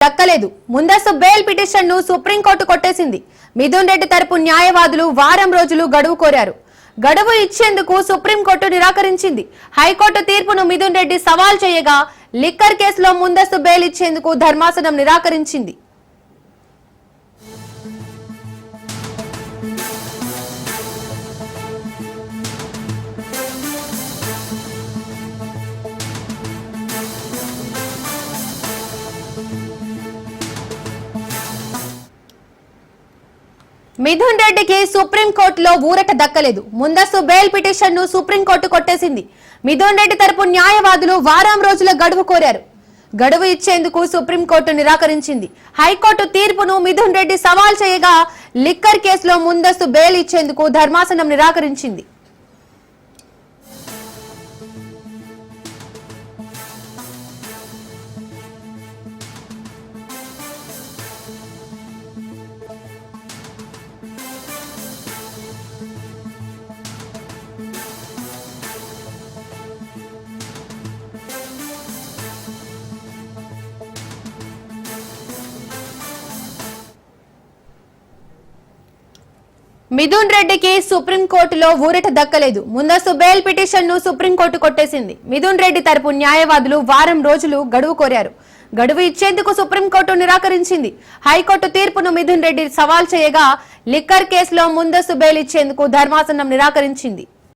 దక్కలేదు. ముందస్తు bail petition ను సుప్రీంకోర్టు కొట్టేసింది. మిథున్ రెడ్డి తరపు న్యాయవాదులు వారం రోజులు గడువు కోరారు. గడువు ఇచ్చేందుకు సుప్రీంకోర్టు నిరాకరించింది. హైకోర్టు తీర్పును మిథున్ రెడ్డి సవాల్ చేయగా లిక్కర్ కేసులో ముందస్తు బెయిల్ ఇచ్చేందుకు ధర్మాసనం నిరాకరించింది. మిథున్ రెడ్డికి సుప్రీంకోర్టులో ఊరట దక్కలేదు. ముందస్తు బెయిల్ పిటిషన్ ను సుప్రీంకోర్టు కొట్టేసింది. మిథున్ రెడ్డి తరపు న్యాయవాదులు వారం రోజుల గడువు కోరారు. గడువు ఇచ్చేందుకు సుప్రీంకోర్టు నిరాకరించింది. హైకోర్టు తీర్పును మిథున్ రెడ్డి సవాల్ చేయగా లిక్కర్ కేసులో ముందస్తు బెయిల్ ఇచ్చేందుకు ధర్మాసనం నిరాకరించింది. మిథున్ రెడ్డికి సుప్రీంకోర్టులో ఊరట దక్కలేదు. ముందస్తు బెయిల్ పిటిషన్ ను సుప్రీంకోర్టు కొట్టేసింది. మిథున్ రెడ్డి తరపు న్యాయవాదులు వారం రోజులు గడువు కోరారు. గడువు ఇచ్చేందుకు సుప్రీంకోర్టు నిరాకరించింది. హైకోర్టు తీర్పును మిథున్ రెడ్డి సవాల్ చేయగా లిక్కర్ కేసులో ముందస్తు బెయిల్ ఇచ్చేందుకు ధర్మాసనం నిరాకరించింది.